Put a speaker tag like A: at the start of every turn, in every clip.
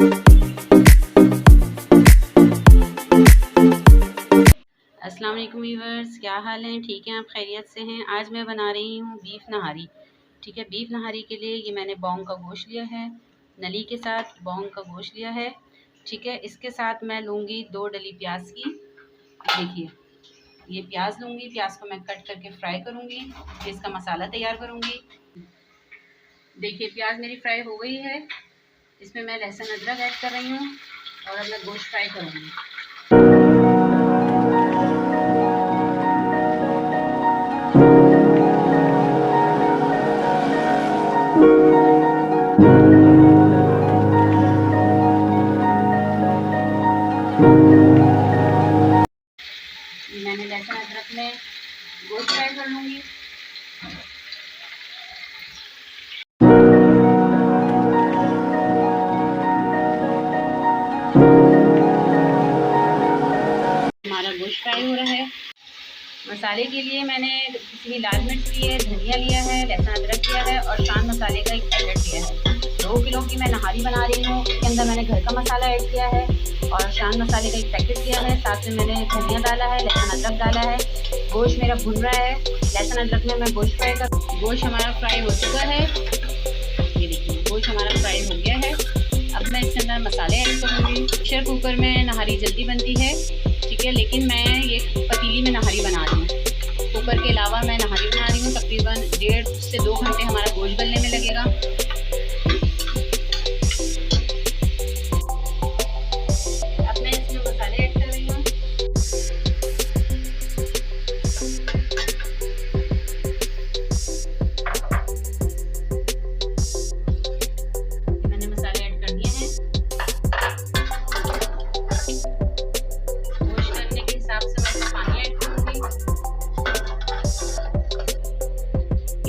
A: अस्सलाम वालेकुम व्यूअर्स, क्या हाल है? ठीक है, आप खैरियत से हैं? आज मैं बना रही हूँ बीफ नहारी। ठीक है, बीफ नहारी के लिए ये मैंने बॉन्ग का गोश्त लिया है, नली के साथ बॉन्ग का गोश्त लिया है। ठीक है, इसके साथ मैं लूँगी 2 डली प्याज की। देखिए, ये प्याज लूँगी, प्याज को मैं कट करके फ्राई करूँगी, फिर इसका मसाला तैयार करूँगी। देखिए, प्याज मेरी फ्राई हो गई है, इसमें मैं लहसुन अदरक ऐड कर रही हूँ और अब मैं गोश्त फ्राई करूँगी। मैंने लहसुन अदरक में गोश्त फ्राई कर लूँगी। हमारा गोश्त फ्राई हो रहा है। मसाले के लिए मैंने किसी लाल मिर्च ली है, धनिया लिया है, लहसुन अदरक लिया है और शान मसाले का एक पैकेट लिया है। 2 किलो की मैं नहारी बना रही हूँ। इसके अंदर मैंने घर का मसाला ऐड किया है और शान मसाले का एक पैकेट लिया है। साथ में मैंने धनिया डाला है, लहसुन अदरक डाला है। गोश्त मेरा भुन रहा है, लहसुन अदरक में मैं गोश्त फ्राई कर। गोश्त हमारा फ्राई हो चुका है। ये देखिए, गोश्त हमारा फ्राई हो गया है। अब मैं इसके अंदर मसाले ऐड करूँगी। प्रेशर कुकर में नहारी जल्दी बनती है, ठीक है, लेकिन मैं ये पतीली में नहारी बना रही हूँ। कुकर के अलावा मैं नहारी बना रही हूँ। तकरीबन 1.5 से 2 घंटे हमारा गोश्त गलने में लगेगा। अब मैं इसमें मसाले ऐड कर रही हूँ। मैंने मसाले ऐड कर दिए हैं। गोश्त करने के हिसाब से मैं पानी ऐड करूँगी।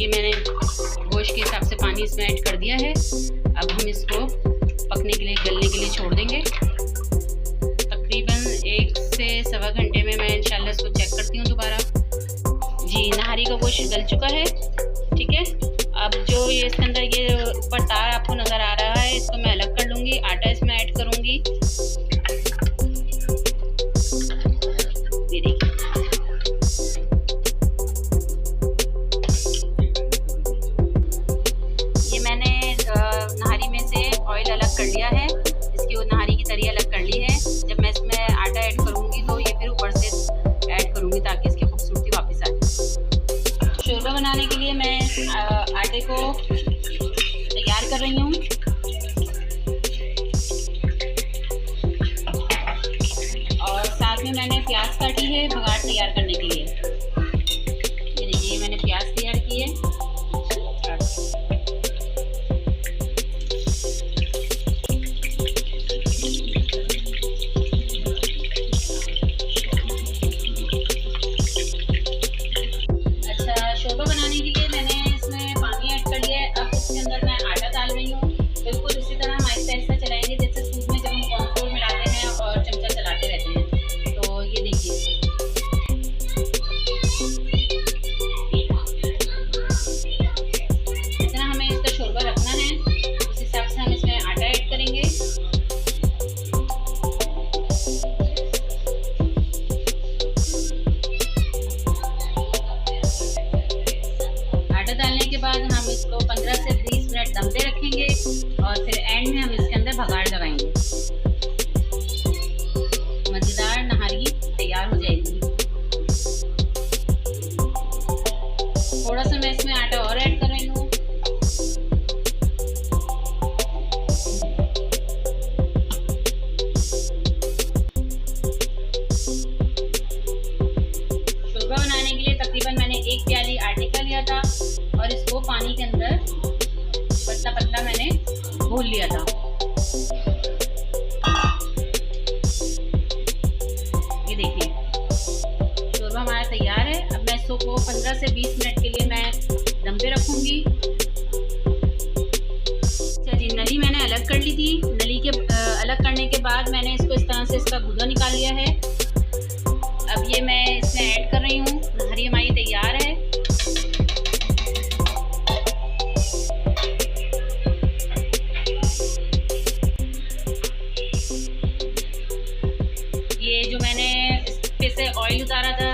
A: ये मैंने गोश्त के हिसाब से पानी इसमें ऐड कर दिया है। अब हम इसको पकने के लिए, गलने के लिए छोड़ देंगे। तकरीबन 1 से सवा घंटे में मैं इंशाल्लाह इसको चेक करती हूँ दोबारा। जी, नहारी का गोश्त गल चुका है, ठीक है। अब जो ये इसके अंदर ये ऊपर तार आपको नज़र आ रहा है, इसको मैं अलग कर लूँगी। आटा इसमें ऐड करूँगी। ये देखिए, नहारी में से ऑयल अलग कर लिया है, इसकी वो नहारी की तरी अलग कर ली है। जब मैं इसमें आटा ऐड करूँगी तो ये फिर ऊपर से ऐड करूँगी ताकि इसकी खूबसूरती वापस आ जाए। शोरबा बनाने के लिए मैं आटे को तैयार कर रही हूँ। और साथ में मैंने प्याज काटी है भगाड़ तैयार करने के लिए। ये देखिए, मैंने प्याज तैयार की है। शोरबा बनाने के लिए मैंने इसमें पानी ऐड कर लिया है। अब इसके अंदर मैं आटा डाल रही हूँ। बिल्कुल इसी तरह हम आहिस्ता आहिस्ता चलाएंगे जैसे सूप में जब हम कॉर्नफ्लोर मिलाते हैं और चमचा चलाते रहते हैं। तो ये देखिए, जितना हमें इसका शोरबा रखना है उस हिसाब से हम इसमें आटा ऐड करेंगे। डालने के बाद हम इसको 15 से 20 मिनट दम पे रखेंगे और फिर एंड में हम इसके अंदर भगाड़ लगाएंगे। मज़ेदार नहारी तैयार हो जाएगी। थोड़ा सा मैं इसमें आटा और ऐड कर रही हूँ। शोरबा बनाने के लिए तकरीबन मैंने 1 प्याली आटे का लिया था और इसको पानी के अंदर पतला पतला मैंने घोल लिया था। ये देखिए, शोरबा हमारा तैयार है। अब मैं इसको 15 से 20 मिनट के लिए मैं दम पे रखूंगी। अच्छा जी, नली मैंने अलग कर ली थी। नली के अलग करने के बाद मैंने इसको इस तरह से इसका गूदा निकाल लिया है। अब ये मैं इसमें ऐड कर रही हूँ। नहारी हमारी तैयार है। ऑयल उतारा था,